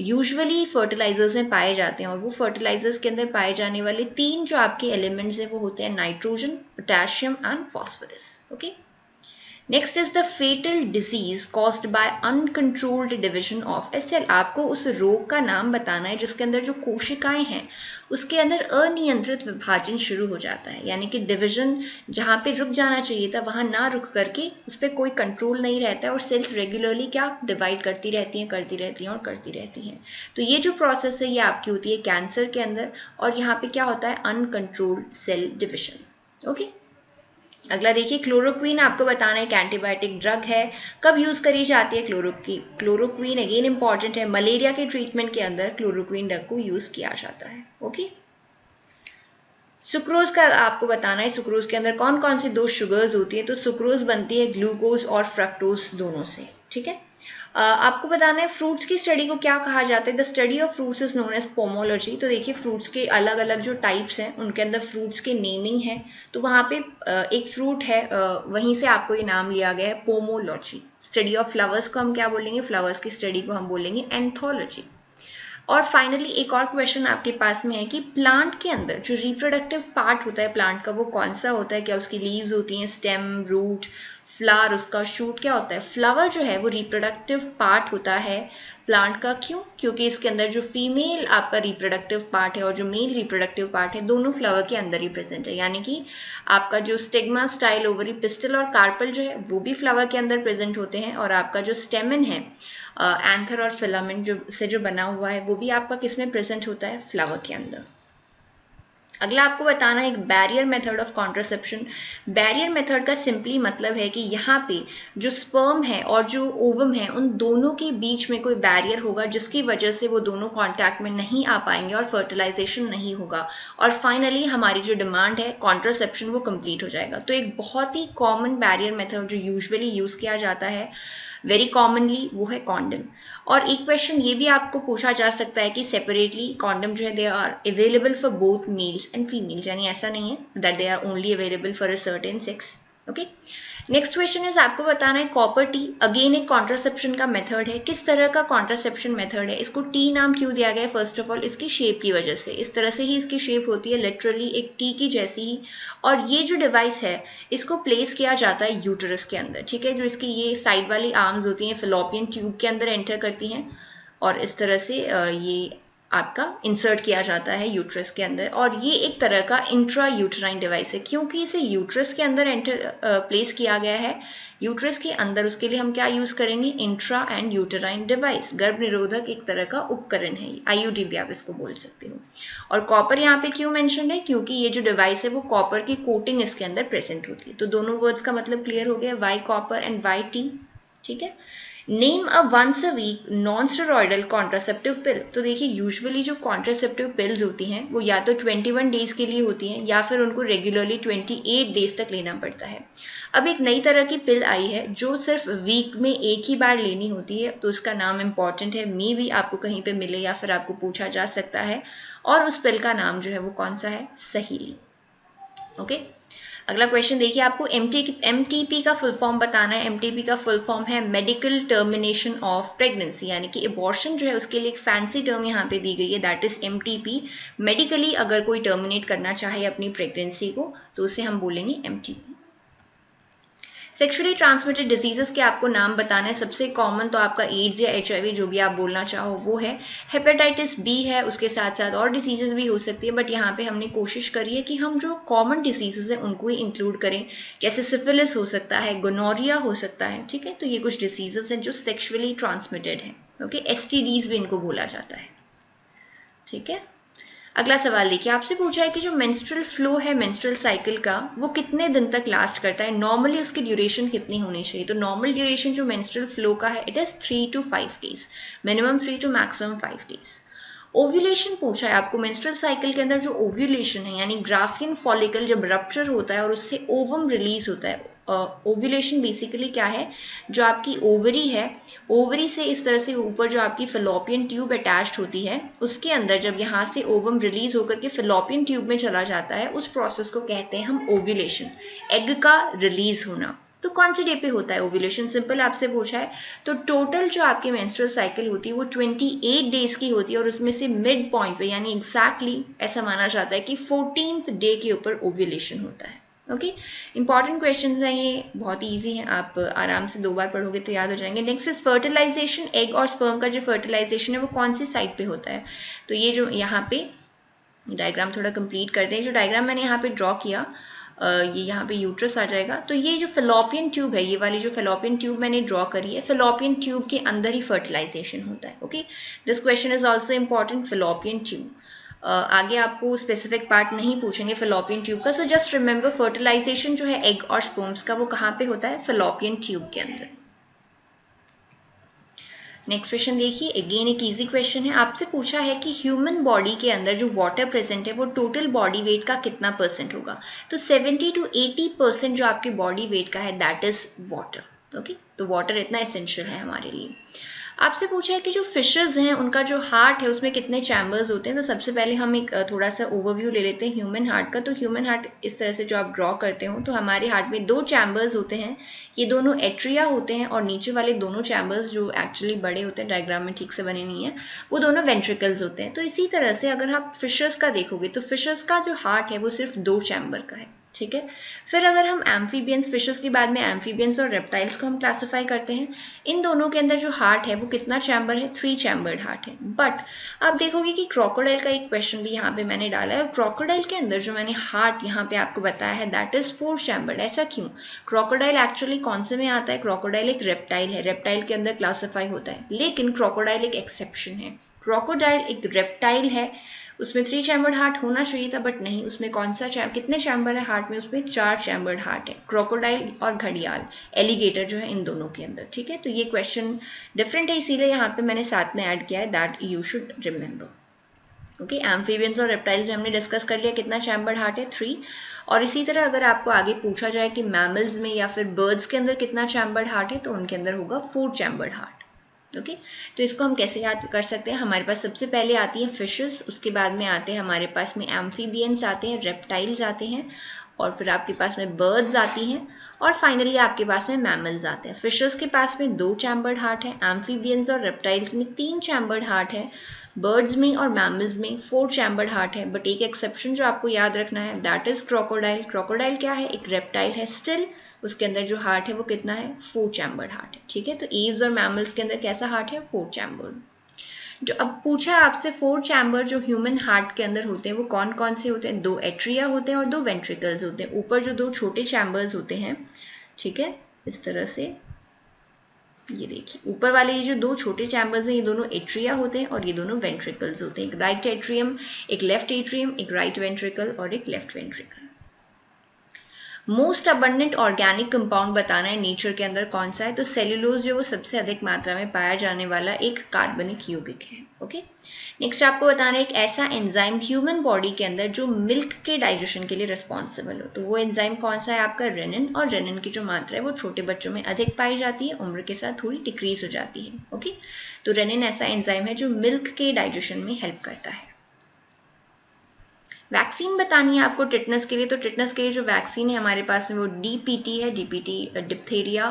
यूजुअली फर्टिलाइजर्स में पाए जाते हैं, और वो फर्टिलाइजर्स के अंदर पाए जाने वाले 3 जो आपके एलिमेंट्स हैं वो होते हैं nitrogen, potassium and phosphorus. Okay, next is the fatal disease caused by uncontrolled division of a cell. आपको उस रोग का नाम बताना है जिसके अंदर जो कोशिकाएं हैं उसके अंदर अनियंत्रित विभाजन शुरू हो जाता है, यानी कि डिवीजन जहाँ पे रुक जाना चाहिए था वहाँ ना रुक करके उस पर कोई कंट्रोल नहीं रहता है, और सेल्स रेगुलरली क्या डिवाइड करती रहती हैं और करती रहती हैं। तो ये जो प्रोसेस है ये आपकी होती है कैंसर के अंदर, और यहाँ पे क्या होता है? Uncontrolled cell division. ओके, अगला देखिए, क्लोरोक्वीन आपको बताना है एक एंटीबायोटिक ड्रग है, कब यूज करी जाती है? क्लोरोक्वीन अगेन इंपॉर्टेंट है, मलेरिया के ट्रीटमेंट के अंदर क्लोरोक्वीन ड्रग को यूज किया जाता है। ओके, सुक्रोज का आपको बताना है, सुक्रोज के अंदर कौन कौन सी 2 शुगर्स होती है? तो सुक्रोज बनती है ग्लूकोज और फ्रक्टोज दोनों से। ठीक है, आपको बताना है फ्रूट्स की स्टडी को क्या कहा जाता है? The study of fruits is known as pomology. तो देखिए फ्रूट्स के अलग अलग जो टाइप्स हैं उनके अंदर फ्रूट्स के नेमिंग है, तो वहाँ पे एक फ्रूट है वहीं से आपको ये नाम लिया गया है पोमोलॉजी। स्टडी ऑफ फ्लावर्स को हम क्या बोलेंगे? फ्लावर्स की स्टडी को हम बोलेंगे एंथोलॉजी। और फाइनली एक और क्वेश्चन आपके पास में है कि प्लांट के अंदर जो रिप्रोडक्टिव पार्ट होता है प्लांट का वो कौन सा होता है? क्या उसकी लीव्स होती हैं, स्टेम, रूट, फ्लावर, उसका शूट क्या होता है? फ्लावर जो है वो रिप्रोडक्टिव पार्ट होता है प्लांट का। क्यों? क्योंकि इसके अंदर जो फीमेल आपका रिप्रोडक्टिव पार्ट है और जो मेल रिप्रोडक्टिव पार्ट है दोनों फ्लावर के अंदर ही प्रेजेंट है, यानी कि आपका जो स्टिग्मा, स्टाइल, ओवरी, पिस्टल और कार्पल जो है वो भी फ्लावर के अंदर प्रेजेंट होते हैं, और आपका जो स्टेमन है एंथर और फिलामेंट जो बना हुआ है वो भी आपका किसमें प्रेजेंट होता है? फ्लावर के अंदर। अगला आपको बताना है एक barrier method of contraception. Barrier method का सिंपली मतलब है कि यहाँ पे जो स्पर्म है और जो ओवम है उन दोनों के बीच में कोई बैरियर होगा जिसकी वजह से वो दोनों कांटेक्ट में नहीं आ पाएंगे और फर्टिलाइजेशन नहीं होगा, और फाइनली हमारी जो डिमांड है कॉन्ट्रासेप्शन वो कंप्लीट हो जाएगा। तो एक बहुत ही कॉमन बैरियर मेथड जो यूजुअली यूज किया जाता है वेरी कॉमनली वो है कॉन्डम। और एक क्वेश्चन ये भी आपको पूछा जा सकता है कि सेपरेटली कॉन्डम जो है they are available for both males and females, यानी ऐसा नहीं है that they are only available for a certain sex. Okay, next question is आपको बताना है कॉपर टी। अगेन एक कॉन्ट्रासेप्शन का मेथड है। किस तरह का कॉन्ट्रासेप्शन मेथड है? इसको टी नाम क्यों दिया गया है? फर्स्ट ऑफ ऑल इसकी शेप की वजह से, इस तरह से ही इसकी शेप होती है, लिटरली एक टी की जैसी ही। और ये जो डिवाइस है इसको प्लेस किया जाता है यूटरस के अंदर। ठीक है, जो इसकी ये साइड वाली आर्म्स होती हैं फेलोपियन ट्यूब के अंदर एंटर करती हैं, और इस तरह से ये आपका इंसर्ट किया जाता है यूट्रस के अंदर। और ये एक तरह का इंट्रा यूटराइन डिवाइस है, क्योंकि इसे यूट्रस के अंदर प्लेस किया गया है यूट्रस के अंदर, उसके लिए हम क्या यूज करेंगे? Intra and uterine device. गर्भ निरोधक एक तरह का उपकरण है, आईयूडी भी आप इसको बोल सकते हो। और कॉपर यहाँ पे क्यों मेंशन है? क्योंकि ये जो डिवाइस है वो कॉपर की कोटिंग इसके अंदर प्रेजेंट होती है। तो दोनों वर्ड्स का मतलब क्लियर हो गया, Y copper and Y T. ठीक है। Name a once a week non steroidal contraceptive pill. तो देखिए यूजुअली जो कॉन्ट्रासेप्टिव पिल्स होती हैं वो या तो 21 डेज के लिए होती हैं या फिर उनको रेगुलरली 28 डेज तक लेना पड़ता है। अब एक नई तरह की पिल आई है जो सिर्फ वीक में एक ही बार लेनी होती है, तो उसका नाम इम्पॉर्टेंट है, मे भी आपको कहीं पे मिले या फिर आपको पूछा जा सकता है, और उस पिल का नाम जो है वो कौन सा है, सहीली। ओके। अगला क्वेश्चन देखिए, आपको एमटीपी का फुल फॉर्म बताना है। एमटीपी का फुल फॉर्म है मेडिकल टर्मिनेशन ऑफ प्रेगनेंसी, यानी कि अबॉर्शन जो है उसके लिए एक फैंसी टर्म यहाँ पे दी गई है, दैट इज एमटीपी। मेडिकली अगर कोई टर्मिनेट करना चाहे अपनी प्रेगनेंसी को तो उसे हम बोलेंगे एमटीपी। सेक्सुअली ट्रांसमिटेड डिजीजेस के आपको नाम बताना है। सबसे कॉमन तो आपका एड्स या एचआईवी जो भी आप बोलना चाहो वो है। हेपेटाइटिस बी है, उसके साथ साथ और डिजीजेस भी हो सकती है, बट यहाँ पे हमने कोशिश करी है कि हम जो कॉमन डिजीजेस हैं उनको ही इंक्लूड करें, जैसे सिफिलिस हो सकता है, गोनोरिया हो सकता है, ठीक है। तो ये कुछ डिजीजेस हैं जो सेक्सुअली ट्रांसमिटेड है। ओके, एसटीडीज भी इनको बोला जाता है, ठीक है। अगला सवाल देखिए, आपसे पूछा है कि जो मेंस्ट्रुअल फ्लो है मेंस्ट्रुअल साइकिल का वो कितने दिन तक लास्ट करता है, नॉर्मली उसकी ड्यूरेशन कितनी होनी चाहिए। तो नॉर्मल ड्यूरेशन जो मेंस्ट्रुअल फ्लो का है it is 3 to 5 days, minimum 3 to maximum 5 days. Ovulation पूछा है आपको, मेंस्ट्रुअल साइकिल के अंदर जो ओव्यूलेशन है यानी ग्राफियन फॉलिकल जब रप्चर होता है और उससे ओवम रिलीज होता है। ओव्यूलेशन बेसिकली क्या है, जो आपकी ओवरी है, ओवरी से इस तरह से ऊपर जो आपकी फेलोपियन ट्यूब अटैच्ड होती है उसके अंदर जब यहाँ से ओवम रिलीज होकर के फेलोपियन ट्यूब में चला जाता है, उस प्रोसेस को कहते हैं हम ओव्यूलेशन, एग का रिलीज होना। तो कौन से डे पे होता है ओव्यूलेशन, सिंपल आपसे पूछा है। तो टोटल जो आपकी मेंस्ट्रुअल साइकिल होती है वो 28 डेज की होती है और उसमें से मिड पॉइंट पे यानी एग्जैक्टली ऐसा माना जाता है कि 14th डे के ऊपर ओव्यूलेशन होता है। ओके, इंपॉर्टेंट क्वेश्चंस हैं ये, बहुत ही ईजी हैं, आप आराम से 2 बार पढ़ोगे तो याद हो जाएंगे। नेक्स्ट इज फर्टिलाइजेशन, एग और स्पर्म का जो फर्टिलाइजेशन है वो कौन सी साइड पे होता है। तो ये जो यहाँ पे डायग्राम थोड़ा कंप्लीट करते हैं, जो डायग्राम मैंने यहाँ पे ड्रॉ किया, ये यहाँ पे यूट्रस आ जाएगा। तो ये जो फेलोपियन ट्यूब है, ये वाली जो फेलोपियन ट्यूब मैंने ड्रॉ करी है, फेलोपियन ट्यूब के अंदर ही फर्टिलाइजेशन होता है। Okay, this question is also important, fallopian tube. आगे आपको स्पेसिफिक पार्ट नहीं पूछेंगे फेलोपियन ट्यूब का, सो जस्ट रिमेंबर फर्टिलाइजेशन जो है एग और स्पर्म्स का वो कहाँ पे होता है, फेलोपियन ट्यूब के अंदर। नेक्स्ट क्वेश्चन देखिए, अगेन एक इजी क्वेश्चन है। आपसे पूछा है कि ह्यूमन बॉडी के अंदर जो वाटर प्रेजेंट है वो टोटल बॉडी वेट का कितना परसेंट होगा। तो 70 to 80% जो आपके बॉडी वेट का है दैट इज वाटर। ओके, तो वाटर इतना एसेंशियल है हमारे लिए। आपसे पूछा है कि जो फिशेज हैं उनका जो हार्ट है उसमें कितने चैम्बर्स होते हैं। तो सबसे पहले हम एक थोड़ा सा ओवरव्यू ले लेते हैं ह्यूमन हार्ट का। तो ह्यूमन हार्ट इस तरह से जो आप ड्रॉ करते हो, तो हमारे हार्ट में 2 चैम्बर्स होते हैं, ये दोनों एट्रिया होते हैं, और नीचे वाले दोनों चैम्बर्स जो एक्चुअली बड़े होते हैं, डायग्राम में ठीक से बने नहीं है, वो दोनों वेंट्रिकल्स होते हैं। तो इसी तरह से अगर आप फिशेस का देखोगे तो फिशेस का जो हार्ट है वो सिर्फ 2 चैम्बर का है, ठीक है। फिर अगर हम एम्फीबियंस, फिशेस के बाद में एम्फीबियंस और रेप्टाइल्स को हम क्लासिफाई करते हैं, इन दोनों के अंदर जो हार्ट है वो कितना चैम्बर है, 3 चैम्बर्ड हार्ट है। बट आप देखोगे कि क्रोकोडाइल का एक क्वेश्चन भी यहाँ पे मैंने डाला है, और क्रोकोडाइल के अंदर जो मैंने हार्ट यहाँ पे आपको बताया है दैट इज 4 चैम्बर्ड। ऐसा क्यों, क्रोकोडाइल एक्चुअली कौन से में आता है, क्रोकोडाइल एक रेप्टाइल है, रेप्टाइल के अंदर क्लासिफाई होता है, लेकिन क्रोकोडाइल एक एक्सेप्शन है। क्रोकोडाइल एक रेप्टाइल है, उसमें 3 चैम्बर्ड हार्ट होना चाहिए था, बट नहीं, उसमें कौन सा कितने चैम्बर है हार्ट में, उसमें 4 चैम्बर्ड हार्ट है, क्रोकोडाइल और घड़ियाल, एलिगेटर जो है, इन दोनों के अंदर, ठीक है। तो ये क्वेश्चन डिफरेंट है, इसीलिए यहाँ पे मैंने साथ में ऐड किया है, that you should remember. Okay, amphibians और रेप्टाइल्स में हमने डिस्कस कर लिया कितना चैम्बर्ड हार्ट है, 3। और इसी तरह अगर आपको आगे पूछा जाए कि मैमल्स में या फिर बर्ड्स के अंदर कितना चैम्बर्ड हार्ट है, तो उनके अंदर होगा 4 चैम्बर्ड हार्ट। ओके, तो इसको हम कैसे याद कर सकते हैं, हमारे पास सबसे पहले आती है फिशेस, उसके बाद में आते हैं हमारे पास में एम्फीबियंस आते हैं, रेप्टाइल्स आते हैं, और फिर आपके पास में बर्ड्स आती हैं, और फाइनली आपके पास में मैमल्स आते हैं। फिशेस के पास में 2 चैम्बर्ड हार्ट है, एम्फीबियंस और रेप्टाइल्स में 3 चैम्बर्ड हार्ट है, बर्ड्स में और मैमल्स में 4 चैम्बर्ड हार्ट है। बट एक एक्सेप्शन जो आपको याद रखना है दैट इज क्रोकोडाइल। क्रोकोडाइल क्या है, एक रेप्टाइल है, स्टिल उसके अंदर जो हार्ट है वो कितना है, 4 चैम्बर्ड हार्ट है, ठीक है। तो एव्स और मैमल्स के अंदर कैसा हार्ट है, 4 चैम्बर्ड। जो अब पूछा है आपसे 4 चैम्बर जो ह्यूमन हार्ट के अंदर होते हैं वो कौन कौन से होते हैं, 2 एट्रिया होते हैं और 2 वेंट्रिकल्स होते हैं। ऊपर जो 2 छोटे चैम्बर्स होते हैं, ठीक है, इस तरह से ये देखिए, ऊपर वाले ये जो 2 छोटे चैम्बर्स हैं ये दोनों एट्रिया होते हैं और ये दोनों वेंट्रिकल्स होते हैं, एक राइट एट्रियम, एक लेफ्ट एट्रियम, एक राइट वेंट्रिकल और एक left ventricle. Most abundant organic compound बताना है नेचर के अंदर कौन सा है, तो सेल्यूलोज जो वो सबसे अधिक मात्रा में पाया जाने वाला एक कार्बनिक यौगिक है। ओके, नेक्स्ट आपको बताना है एक ऐसा एंजाइम ह्यूमन बॉडी के अंदर जो मिल्क के डाइजेशन के लिए रिस्पॉन्सिबल हो, तो वो एंजाइम कौन सा है आपका रेनिन, और रेनिन की जो मात्रा है वो छोटे बच्चों में अधिक पाई जाती है, उम्र के साथ थोड़ी डिक्रीज हो जाती है। ओके, तो रेनिन ऐसा एंजाइम है जो मिल्क के डाइजेशन में हेल्प करता है। वैक्सीन बतानी है आपको टिटनस के लिए, तो टिटनस के लिए जो वैक्सीन है हमारे पास में वो डीपीटी है, डीपीटी डिप्थेरिया,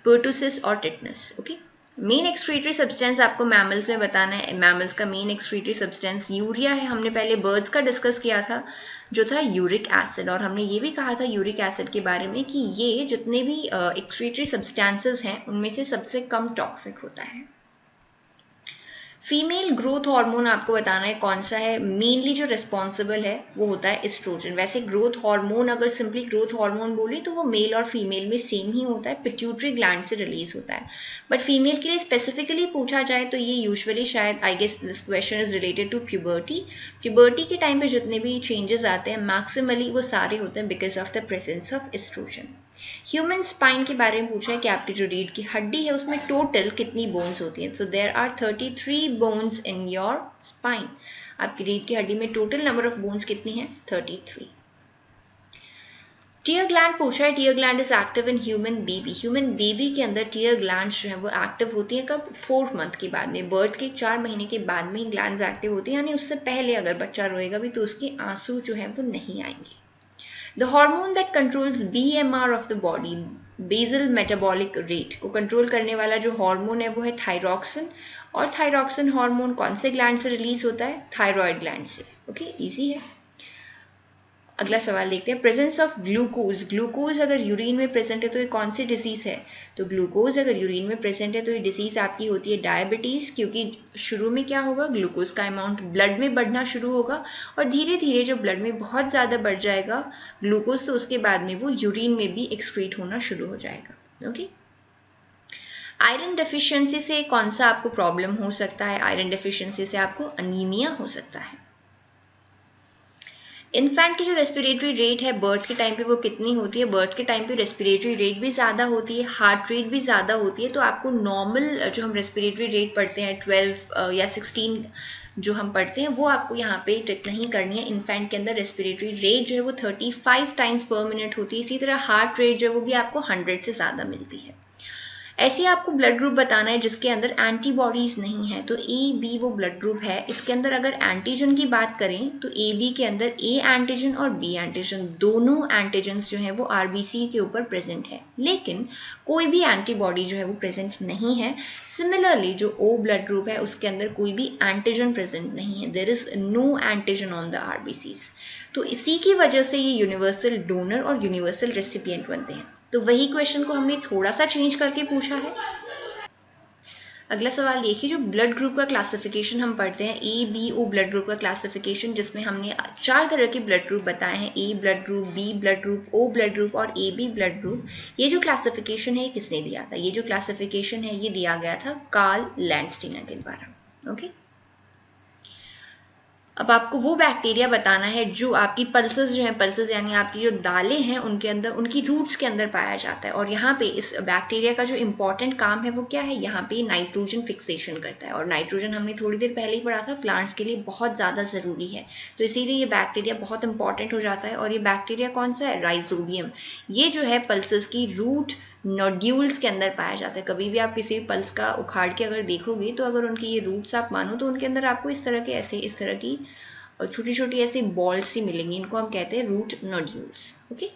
पर्टुसिस और tetanus. Okay, main excretory substance आपको मैमल्स में बताना है, मैमल्स का मेन एक्सक्रीटरी सब्सटेंस यूरिया है। हमने पहले बर्ड्स का डिस्कस किया था जो था यूरिक एसिड, और हमने ये भी कहा था यूरिक एसिड के बारे में कि ये जितने भी एक्सक्रीटरी सब्सटेंसेस हैं उनमें से सबसे कम टॉक्सिक होता है। फीमेल ग्रोथ हार्मोन आपको बताना है कौन सा है, मेनली जो रिस्पॉन्सिबल है वो होता है एस्ट्रोजन। वैसे ग्रोथ हार्मोन अगर सिंपली ग्रोथ हार्मोन बोले तो वो मेल और फीमेल में सेम ही होता है, पिट्यूटरी ग्लैंड से रिलीज होता है, बट फीमेल के लिए स्पेसिफिकली पूछा जाए तो ये यूजुअली शायद I guess this question is related to puberty. Puberty के टाइम पे जितने भी चेंजेस आते हैं मैक्सिमली वो सारे होते हैं because of the presence of oestrogen. Human spine के बारे में पूछा है कि आपकी जो रीढ़ की हड्डी है उसमें टोटल कितनी बोन्स होती हैं, so there are 33 bones in your spine. आपकी रीढ़ की हड्डी में टोटल नंबर ऑफ बोन्स कितनी है, 33। टीयर ग्लैंड पूछा है, tear gland is active in human baby. Human baby के अंदर टीयर ग्लैंड जो है वो एक्टिव होती है कब, 4th मंथ के बाद में, बर्थ के 4 महीने के बाद में ही ग्लैंड्स एक्टिव होती है, यानी उससे पहले अगर बच्चा रोएगा भी तो उसके आंसू जो है वो नहीं आएंगे। The hormone that controls BMR of the body, basal metabolic rate, को कंट्रोल करने वाला जो हार्मोन है वो है थायरॉक्सिन, और थायरॉक्सिन हार्मोन कौन से ग्लैंड से रिलीज होता है, थायराइड ग्लैंड से। ओके, इजी है। अगला सवाल देखते हैं, प्रेजेंस ऑफ ग्लूकोज। ग्लूकोज अगर यूरिन में प्रेजेंट है तो ये कौन सी डिजीज है, तो ग्लूकोज अगर यूरिन में प्रेजेंट है तो ये डिजीज आपकी होती है डायबिटीज, क्योंकि शुरू में क्या होगा, ग्लूकोज का अमाउंट ब्लड में बढ़ना शुरू होगा और धीरे धीरे जब ब्लड में बहुत ज़्यादा बढ़ जाएगा ग्लूकोज तो उसके बाद में वो यूरिन में भी एक्सक्रीट होना शुरू हो जाएगा। ओके, आयरन डेफिशिएंसी से कौन सा आपको प्रॉब्लम हो सकता है, आयरन डेफिशिएंसी से आपको अनीमिया हो सकता है। इन्फेंट की जो रेस्पिरेटरी रेट है बर्थ के टाइम पे वो कितनी होती है, बर्थ के टाइम पे रेस्पिरेटरी रेट भी ज़्यादा होती है, हार्ट रेट भी ज़्यादा होती है, तो आपको नॉर्मल जो हम रेस्पिरेटरी रेट पढ़ते हैं 12 या 16 जो हम पढ़ते हैं वो आपको यहाँ पे टिक नहीं करनी है। इन्फेंट के अंदर रेस्पिरेटरी रेट जो है वो 35 टाइम्स पर मिनट होती है, इसी तरह हार्ट रेट जो है वो भी आपको 100 से ज़्यादा मिलती है। ऐसे आपको ब्लड ग्रुप बताना है जिसके अंदर एंटीबॉडीज नहीं है, तो ए बी वो ब्लड ग्रुप है। इसके अंदर अगर एंटीजन की बात करें तो ए बी के अंदर ए एंटीजन और बी एंटीजन दोनों एंटीजन्स जो है वो आरबीसी के ऊपर प्रेजेंट है, लेकिन कोई भी एंटीबॉडी जो है वो प्रेजेंट नहीं है। सिमिलरली जो ओ ब्लड ग्रुप है उसके अंदर कोई भी एंटीजन प्रेजेंट नहीं है, there is no antigen on the RBCs, तो इसी की वजह से ये यूनिवर्सल डोनर और यूनिवर्सल रेसिपिएंट बनते हैं। तो वही क्वेश्चन को हमने थोड़ा सा चेंज करके पूछा है। अगला सवाल देखिए, जो ब्लड ग्रुप का क्लासिफिकेशन हम पढ़ते हैं A B O blood group का क्लासिफिकेशन, जिसमें हमने 4 तरह के ब्लड ग्रुप बताए हैं, A blood group, B blood group, O blood group और ए बी ब्लड ग्रुप। ये जो क्लासिफिकेशन है किसने दिया था, ये जो क्लासिफिकेशन है ये दिया गया था कार्ल लैंडस्टीनर के द्वारा। ओके, अब आपको वो बैक्टीरिया बताना है जो आपकी पल्सेस जो है, पल्सेस यानी आपकी जो दालें हैं उनके अंदर, उनकी रूट्स के अंदर पाया जाता है, और यहाँ पे इस बैक्टीरिया का जो इंपॉर्टेंट काम है वो क्या है, यहाँ पे नाइट्रोजन फिक्सेशन करता है, और नाइट्रोजन हमने थोड़ी देर पहले ही पढ़ा था प्लांट्स के लिए बहुत ज़्यादा ज़रूरी है, तो इसीलिए ये बैक्टीरिया बहुत इंपॉर्टेंट हो जाता है। और ये बैक्टीरिया कौन सा है, राइजोबियम, ये जो है पल्सेस की रूट नोड्यूल्स के अंदर पाया जाता है। कभी भी आप किसी भी पल्स का उखाड़ के अगर देखोगे तो अगर उनकी ये रूट्स आप मानो तो उनके अंदर आपको इस तरह के ऐसे इस तरह की छोटी छोटी ऐसी बॉल्स सी मिलेंगी, इनको हम कहते हैं रूट नोड्यूल्स। ओके,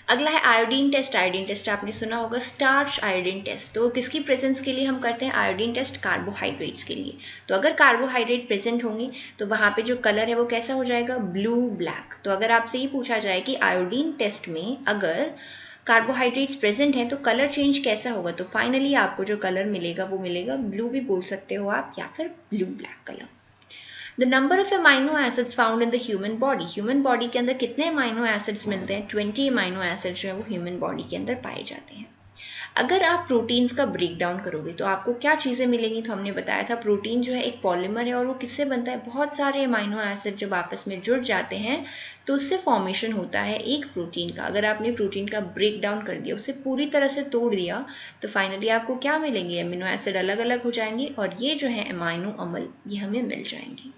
अगला है आयोडीन टेस्ट। आयोडीन टेस्ट आपने सुना होगा, स्टार्च आयोडीन टेस्ट, तो किसकी प्रेजेंस के लिए हम करते हैं आयोडीन टेस्ट, कार्बोहाइड्रेट्स के लिए। तो अगर कार्बोहाइड्रेट प्रेजेंट होंगे तो वहाँ पे जो कलर है वो कैसा हो जाएगा, ब्लू ब्लैक। तो अगर आपसे ये पूछा जाए कि आयोडीन टेस्ट में अगर कार्बोहाइड्रेट्स प्रेजेंट हैं तो कलर चेंज कैसा होगा, तो फाइनली आपको जो कलर मिलेगा वो मिलेगा ब्लू भी बोल सकते हो आप, या फिर blue black colour. The number of amino acids found in the human body, human body के अंदर कितने अमाइनो एसिड्स मिलते हैं, 20 अमाइनो एसिड्स जो है वो ह्यूमन बॉडी के अंदर पाए जाते हैं। अगर आप प्रोटीन्स का ब्रेक डाउन करोगे तो आपको क्या चीज़ें मिलेंगी, तो हमने बताया था प्रोटीन जो है एक पॉलीमर है और वो किससे बनता है, बहुत सारे अमाइनो एसिड जब आपस में जुड़ जाते हैं तो उससे फॉर्मेशन होता है एक प्रोटीन का। अगर आपने प्रोटीन का ब्रेक डाउन कर दिया, उसे पूरी तरह से तोड़ दिया, तो फाइनली आपको क्या मिलेंगे, अमीनो एसिड अलग अलग हो जाएंगे और ये जो है अमाइनो अम्ल ये हमें मिल जाएंगे।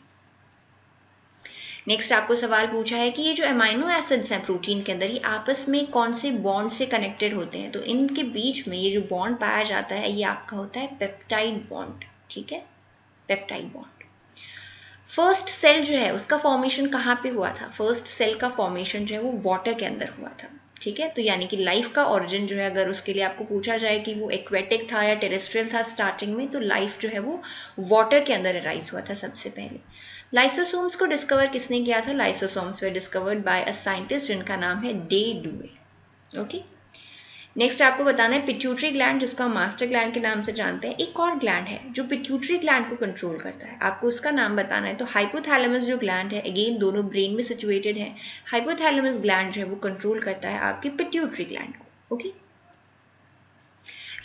नेक्स्ट आपको सवाल पूछा है कि ये जो अमाइनो एसिड्स हैं प्रोटीन के अंदर, ये आपस में कौन से बॉन्ड से कनेक्टेड होते हैं, तो इनके बीच में ये जो बॉन्ड पाया जाता है ये आपका होता है पेप्टाइड बॉन्ड। ठीक है, पेप्टाइड बॉन्ड। फर्स्ट सेल जो है उसका फॉर्मेशन कहाँ पे हुआ था, फर्स्ट सेल का फॉर्मेशन जो है वो वाटर के अंदर हुआ था। ठीक है, तो यानी कि लाइफ का ओरिजिन जो है, अगर उसके लिए आपको पूछा जाए कि वो एक्वेटिक था या टेरेस्ट्रियल था स्टार्टिंग में, तो लाइफ जो है वो वाटर के अंदर अराइज हुआ था सबसे पहले। लाइसोसोम्स को डिस्कवर किसने किया था, lysosomes were discovered by a scientist जिनका नाम है डे डुवे। ओके, नेक्स्ट आपको बताना है पिट्यूटरी ग्लैंड, जिसको हम मास्टर ग्लैंड के नाम से जानते हैं। एक और ग्लैंड है जो पिट्यूटरी ग्लैंड को कंट्रोल करता है, आपको उसका नाम बताना है। तो हाइपोथैलेमस जो ग्लैंड है, अगेन दोनों ब्रेन में सिचुएटेड है। हाइपोथैलेमस ग्लैंड जो है वो कंट्रोल करता है आपकी पिट्यूटरी ग्लैंड को। ओके,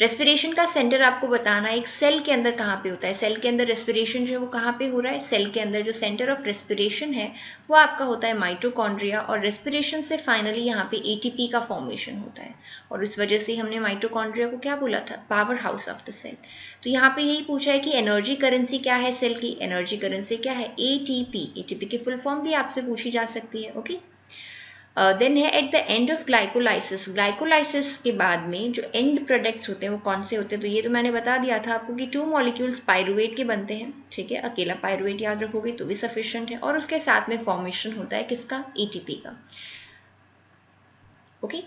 रेस्पिरेशन का सेंटर आपको बताना है एक सेल के अंदर कहाँ पे होता है, सेल के अंदर रेस्पिरेशन जो है वो कहाँ पे हो रहा है, सेल के अंदर जो सेंटर ऑफ रेस्पिरेशन है वो आपका होता है माइटोकॉन्ड्रिया, और रेस्पिरेशन से फाइनली यहाँ पे एटीपी का फॉर्मेशन होता है, और इस वजह से हमने माइटोकॉन्ड्रिया को क्या बोला था, power house of the cell. तो यहाँ पे यही पूछा है कि एनर्जी करेंसी क्या है सेल की, एनर्जी करेंसी क्या है, एटीपी। एटीपी की फुल फॉर्म भी आपसे पूछी जा सकती है। ओके, देन है at the end of glycolysis, glycolysis के बाद में जो एंड प्रोडक्ट्स होते हैं वो कौन से होते हैं, तो ये तो मैंने बता दिया था आपको कि 2 मॉलिक्यूल्स पायरुवेट के बनते हैं। ठीक है, अकेला पायरुवेट याद रखोगे तो भी सफिशिएंट है, और उसके साथ में फॉर्मेशन होता है किसका, एटीपी का। ओके,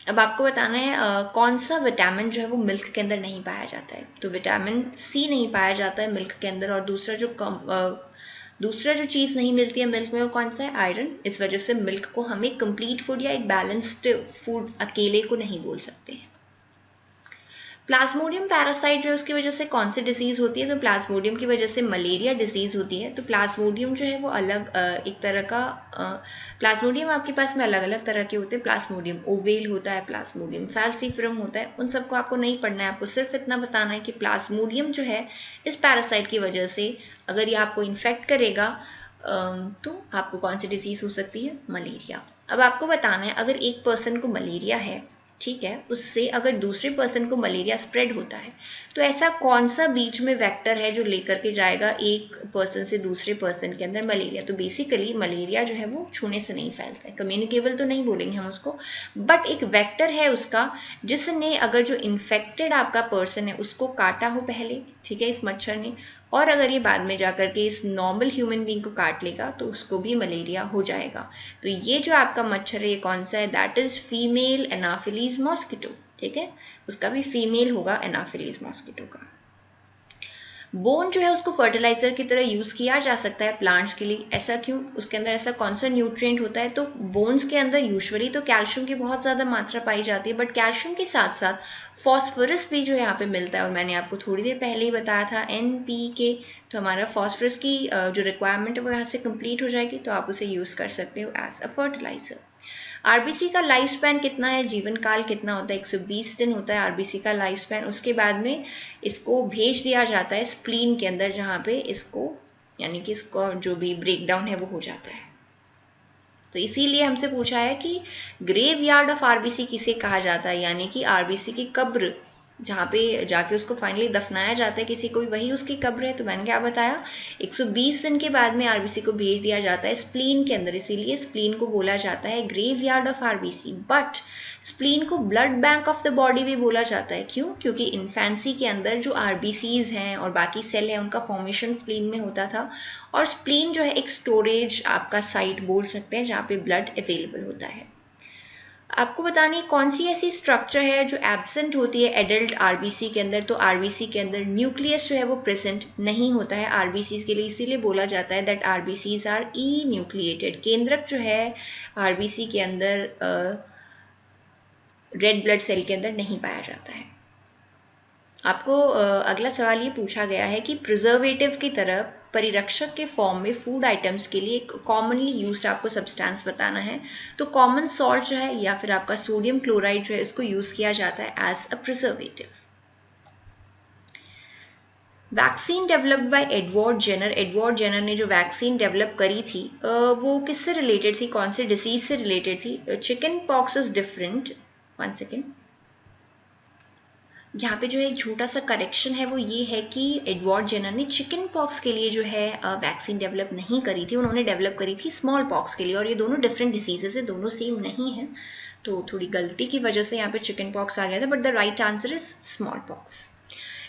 अब आपको बताना है कौन सा विटामिन जो है वो मिल्क के अंदर नहीं पाया जाता है, तो विटामिन सी नहीं पाया जाता है मिल्क के अंदर, और दूसरा जो चीज़ नहीं मिलती है मिल्क में वो कौन सा है, आयरन। इस वजह से मिल्क को हम एक कंप्लीट फूड या एक बैलेंस्ड फूड अकेले को नहीं बोल सकते हैं। प्लाज्मोडियम पैरासाइट जो है उसकी वजह से कौन सी डिजीज होती है, तो प्लाज्मोडियम की वजह से मलेरिया डिजीज होती है। तो प्लाज्मोडियम जो है वो अलग एक तरह का प्लाज्मोडियम आपके पास में अलग अलग तरह के होते हैं, प्लाज्मोडियम ओवेल होता है, प्लाज्मोडियम फैल्सिफरम होता है, उन सबको आपको नहीं पढ़ना है, आपको सिर्फ इतना बताना है कि प्लाज्मोडियम जो है इस पैरासाइट की वजह से अगर ये आपको इन्फेक्ट करेगा तो आपको कौन सी डिजीज हो सकती है, मलेरिया। अब आपको बताना है अगर एक पर्सन को मलेरिया है, ठीक है, उससे अगर दूसरे पर्सन को मलेरिया स्प्रेड होता है, तो ऐसा कौन सा बीच में वेक्टर है जो लेकर के जाएगा एक पर्सन से दूसरे पर्सन के अंदर मलेरिया। तो बेसिकली मलेरिया जो है वो छूने से नहीं फैलता है, कम्युनिकेबल तो नहीं बोलेंगे हम उसको, बट एक वेक्टर है उसका, जिसने अगर जो इन्फेक्टेड आपका पर्सन है उसको काटा हो पहले, ठीक है, इस मच्छर ने, और अगर ये बाद में जाकर के इस नॉर्मल ह्यूमन बीइंग को काट लेगा तो उसको भी मलेरिया हो जाएगा। तो ये जो आपका मच्छर है ये कौन सा है, that is female Anopheles mosquito. ठीक है, उसका भी फीमेल होगा एनाफिलीज मॉस्किटो का। बोन जो है उसको फर्टिलाइजर की तरह यूज किया जा सकता है प्लांट्स के लिए, ऐसा क्यों, उसके अंदर ऐसा कौन सा न्यूट्रिएंट होता है, तो बोन्स के अंदर यूजुअली तो कैल्शियम की बहुत ज़्यादा मात्रा पाई जाती है, बट कैल्शियम के साथ साथ फॉस्फोरस भी जो यहाँ पे मिलता है, और मैंने आपको थोड़ी देर पहले ही बताया था NPK, तो हमारा फॉस्फोरस की जो रिक्वायरमेंट है वो यहाँ से कंप्लीट हो जाएगी, तो आप उसे यूज़ कर सकते हो एज अ फर्टिलाइजर। आरबीसी का लाइफ स्पैन कितना है, जीवन काल कितना होता है, 120 दिन होता है आरबीसी का लाइफ स्पैन। उसके बाद में इसको भेज दिया जाता है स्प्लीन के अंदर, जहाँ पे इसको यानी कि इसको जो भी ब्रेक डाउन है वो हो जाता है। तो इसीलिए हमसे पूछा है कि ग्रेव यार्ड ऑफ आरबीसी किसे कहा जाता है, यानी कि आरबीसी की कब्र जहाँ पे जाके उसको फाइनली दफनाया जाता है किसी को, वही उसकी कब्र है। तो मैंने क्या बताया, 120 दिन के बाद में आरबीसी को भेज दिया जाता है स्प्लीन के अंदर, इसीलिए स्प्लीन को बोला जाता है graveyard of RBC. But spleen को blood bank of the body भी बोला जाता है, क्यों, क्योंकि इन्फेंसी के अंदर जो आरबीसीज हैं और बाकी सेल हैं उनका फॉर्मेशन स्प्लीन में होता था, और स्प्लीन जो है एक स्टोरेज आपका साइट बोल सकते हैं जहाँ पे ब्लड अवेलेबल होता है। आपको बतानी कौन सी ऐसी स्ट्रक्चर है जो एब्सेंट होती है एडल्ट आरबीसी के अंदर, तो आरबीसी के अंदर न्यूक्लियस जो है वो प्रेजेंट नहीं होता है आरबीसी के लिए, इसीलिए बोला जाता है that RBCs R E nucleated. केंद्रक जो है आरबीसी के अंदर रेड ब्लड सेल के अंदर नहीं पाया जाता है। आपको अगला सवाल ये पूछा गया है कि प्रिजर्वेटिव की तरह परिरक्षक के फॉर्म में फूड आइटम्स के लिए एक कॉमनली यूज्ड आपको सब्सटेंस बताना है। तो कॉमन सॉल्ट जो है या फिर आपका सोडियम क्लोराइड जो है इसको यूज किया जाता है as a preservative. Vaccine developed by Edward Jenner, Edward Jenner ने जो वैक्सीन डेवलप करी थी वो किससे रिलेटेड थी, कौन से डिसीज से रिलेटेड थी? Chicken pox is different. One second, यहाँ पे जो है एक छोटा सा करेक्शन है, वो ये है कि एडवर्ड जेनर ने चिकन पॉक्स के लिए जो है वैक्सीन डेवलप नहीं करी थी, उन्होंने डेवलप करी थी स्मॉल पॉक्स के लिए, और ये दोनों डिफरेंट डिसीजेस है, दोनों सेम नहीं है। तो थोड़ी गलती की वजह से यहाँ पे चिकन पॉक्स आ गया था, but the right answer is small pox.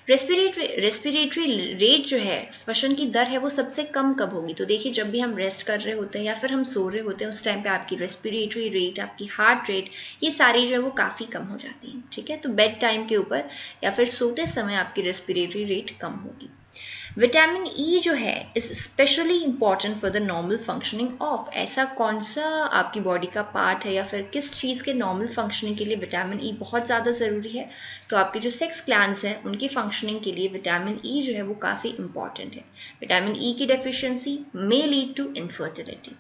Respiratory rate जो है, श्वसन की दर है, वो सबसे कम कब होगी? तो देखिए जब भी हम रेस्ट कर रहे होते हैं या फिर हम सो रहे होते हैं उस टाइम पे आपकी रेस्पिरेटरी रेट, आपकी हार्ट रेट, ये सारी जो है वो काफ़ी कम हो जाती है। ठीक है, तो बेड टाइम के ऊपर या फिर सोते समय आपकी रेस्पिरेटरी रेट कम होगी। विटामिन ई जो है is specially important for the normal functioning of, ऐसा कौन सा आपकी बॉडी का पार्ट है या फिर किस चीज़ के नॉर्मल फंक्शनिंग के लिए विटामिन ई बहुत ज़्यादा ज़रूरी है? तो आपके जो सेक्स ग्लैंड्स हैं उनकी फंक्शनिंग के लिए विटामिन ई जो है वो काफ़ी इंपॉर्टेंट है। विटामिन ई की deficiency may lead to infertility.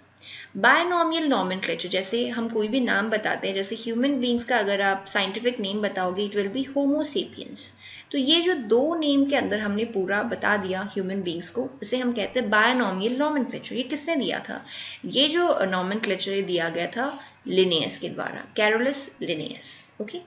Binomial nomenclature, जैसे हम कोई भी नाम बताते हैं, जैसे ह्यूमन बींग्स का अगर आप साइंटिफिक नेम बताओगे it will be homo sapiens. तो ये जो दो नेम के अंदर हमने पूरा बता दिया ह्यूमन बींग्स को, इसे हम कहते हैं बायनॉमियल नॉमेनक्लेचर। ये किसने दिया था? ये जो नॉमेनक्लेचर दिया गया था लिनियस के द्वारा, कैरोलस लिनियस। ओके,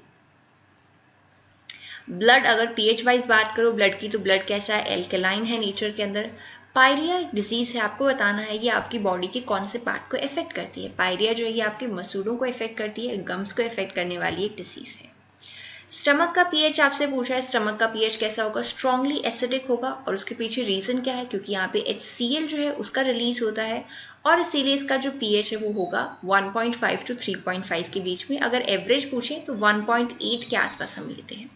ब्लड, अगर पीएच वाइज बात करो ब्लड की, तो ब्लड कैसा है? एल्कलाइन है नेचर के अंदर। पायरिया एक डिजीज है, आपको बताना है ये आपकी बॉडी के कौन से पार्ट को इफेक्ट करती है। पायरिया जो है ये आपके मसूड़ों को इफेक्ट करती है, गम्स को इफेक्ट करने वाली एक डिजीज है। स्टमक का पीएच आपसे पूछा है, स्टमक का पीएच कैसा होगा? स्ट्रांगली एसिडिक होगा, और उसके पीछे रीजन क्या है? क्योंकि यहाँ पे HCl जो है उसका रिलीज होता है, और इसीलिए इसका जो पीएच है वो होगा 1.5 to 3.5 के बीच में। अगर एवरेज पूछे तो 1.8 के आसपास हम लेते हैं।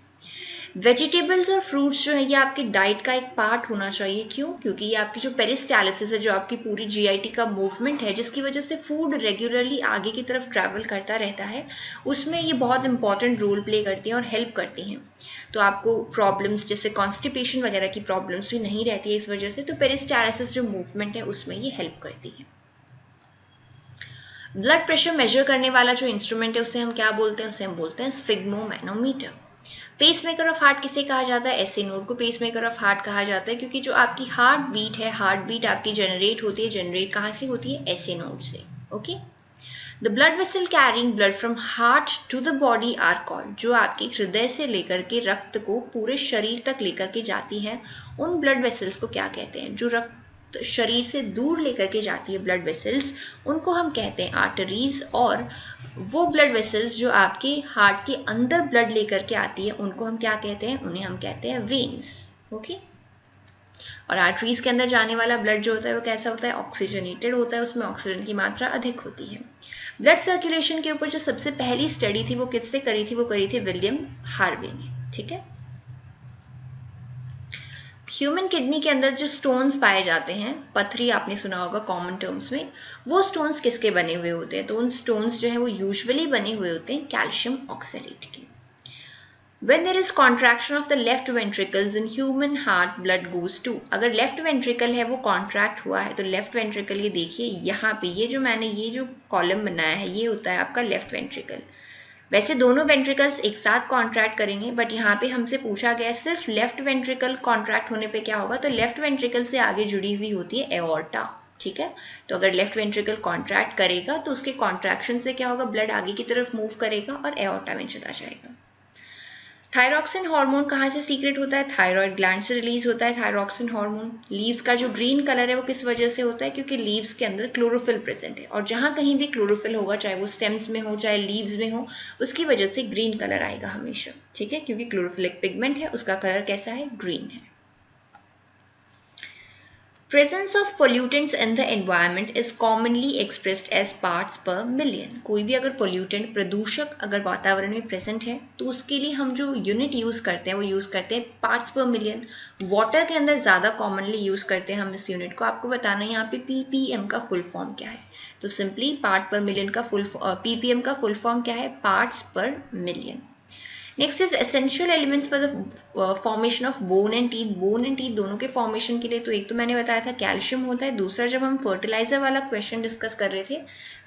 वेजिटेबल्स और फ्रूट्स जो है ये आपकी डाइट का एक पार्ट होना चाहिए। क्यों? क्योंकि ये आपकी जो पेरिस्टालिसिस है, जो आपकी पूरी GIT का मूवमेंट है, जिसकी वजह से फूड रेगुलरली आगे की तरफ ट्रैवल करता रहता है, उसमें ये बहुत इंपॉर्टेंट रोल प्ले करती हैं और हेल्प करती हैं। तो आपको प्रॉब्लम्स जैसे कॉन्स्टिपेशन वगैरह की प्रॉब्लम्स भी नहीं रहती है इस वजह से। तो पेरिस्टालिसिस जो मूवमेंट है उसमें ये हेल्प करती है। ब्लड प्रेशर मेजर करने वाला जो इंस्ट्रूमेंट है उसे हम क्या बोलते हैं? उसे हम बोलते हैं स्फिग्मोमैनोमीटर। पेसमेकर ऑफ हार्ट किसे कहा जाता है? एसए नोड को पेसमेकर ऑफ हार्ट कहा जाता है, क्योंकि जो आपकी हार्ट बीट है, हार्ट बीट आपकी जनरेट होती है, जनरेट कहाँ से होती है? एसए नोड से। Okay, the blood vessel carrying blood from heart to the body are called, जो आपके हृदय से लेकर के रक्त को पूरे शरीर तक लेकर के जाती है, उन ब्लड वेसल्स को क्या कहते हैं? जो रक्त शरीर से दूर लेकर के जाती है ब्लड वेसल्स, उनको हम कहते हैं आर्टरीज, और वो ब्लड वेसल्स जो आपके हार्ट के अंदर ब्लड लेकर के आती है उनको हम क्या कहते हैं? उन्हें हम कहते हैं वेन्स। ओके, और आर्टरीज के अंदर जाने वाला ब्लड जो होता है वो कैसा होता है? ऑक्सीजनेटेड होता है, उसमें ऑक्सीजन की मात्रा अधिक होती है। ब्लड सर्कुलेशन के ऊपर जो सबसे पहली स्टडी थी वो किससे करी थी? वो करी थी विलियम हार्वे ने। ठीक है, ह्यूमन किडनी के अंदर जो स्टोन्स पाए जाते हैं, पथरी आपने सुना होगा कॉमन टर्म्स में, वो स्टोन्स किसके बने हुए होते हैं? तो उन स्टोन्स जो है वो यूजुअली बने हुए होते हैं कैल्शियम ऑक्सलेट के। When there is contraction of the left ventricles in human heart, blood goes to, अगर लेफ्ट वेंट्रिकल है वो कॉन्ट्रैक्ट हुआ है, तो लेफ्ट वेंट्रिकल, ये देखिए यहाँ पे ये जो मैंने ये जो कॉलम बनाया है ये होता है आपका लेफ्ट वेंट्रिकल। वैसे दोनों वेंट्रिकल्स एक साथ कॉन्ट्रैक्ट करेंगे, बट यहाँ पे हमसे पूछा गया सिर्फ लेफ्ट वेंट्रिकल कॉन्ट्रैक्ट होने पे क्या होगा? तो लेफ्ट वेंट्रिकल से आगे जुड़ी हुई होती है एओर्टा। ठीक है, तो अगर लेफ्ट वेंट्रिकल कॉन्ट्रैक्ट करेगा तो उसके कॉन्ट्रैक्शन से क्या होगा? ब्लड आगे की तरफ मूव करेगा और एओर्टा में चला जाएगा। थायरॉक्सिन हार्मोन कहाँ से सीक्रेट होता है? थायराइड ग्लैंड से रिलीज होता है थायरॉक्सिन हार्मोन। लीव्स का जो ग्रीन कलर है वो किस वजह से होता है? क्योंकि लीव्स के अंदर क्लोरोफिल प्रेजेंट है, और जहाँ कहीं भी क्लोरोफिल होगा, चाहे वो स्टेम्स में हो चाहे लीव्स में हो, उसकी वजह से ग्रीन कलर आएगा हमेशा। ठीक है, क्योंकि क्लोरोफिलिक पिगमेंट है, उसका कलर कैसा है? ग्रीन है। Presence of pollutants in the environment is commonly expressed as parts per million. कोई भी अगर pollutant, प्रदूषक अगर वातावरण में present है तो उसके लिए हम जो यूनिट यूज करते हैं वो यूज करते हैं parts per million। वाटर के अंदर ज़्यादा कॉमनली यूज करते हैं हम इस यूनिट को। आपको बताना है यहाँ पे ppm का फुल फॉर्म क्या है। तो सिंपली पार्ट पर मिलियन का ppm का फुल फॉर्म क्या है? पार्ट्स पर million. Next is essential elements for the formation of bone and teeth. Bone and teeth दोनों के फॉर्मेशन के लिए तो एक तो मैंने बताया था कैल्शियम होता है, दूसरा जब हम फर्टिलाइजर वाला क्वेश्चन डिस्कस कर रहे थे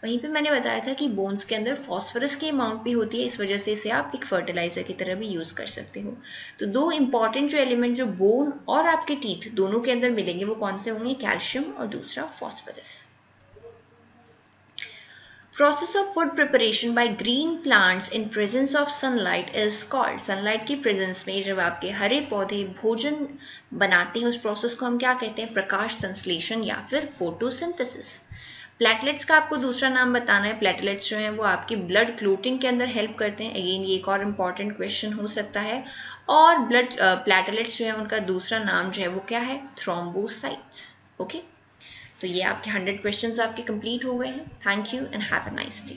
वहीं पे मैंने बताया था कि बोन्स के अंदर फॉस्फोरस की अमाउंट भी होती है, इस वजह से इसे आप एक फर्टिलाइजर की तरह भी यूज कर सकते हो। तो दो इंपॉर्टेंट जो एलिमेंट जो बोन और आपके टीथ दोनों के अंदर मिलेंगे वो कौन से होंगे, कैल्शियम और दूसरा phosphorus. Process of food preparation by green plants in presence of sunlight is called। sunlight की presence में जब आपके हरे पौधे भोजन बनाते हैं उस प्रोसेस को हम क्या कहते हैं, प्रकाश संश्लेषण या फिर फोटोसिंथेसिस। प्लेटलेट्स का आपको दूसरा नाम बताना है। प्लेटलेट्स जो हैं वो आपकी ब्लड क्लोटिंग के अंदर हेल्प करते हैं। अगेन ये एक और इम्पॉर्टेंट क्वेश्चन हो सकता है। और ब्लड प्लेटलेट्स जो है उनका दूसरा नाम जो है वो क्या है, थ्रोम्बोसाइट्स। ओके, तो ये आपके 100 क्वेश्चंस आपके कंप्लीट हो गए हैं। Thank you and have a nice day.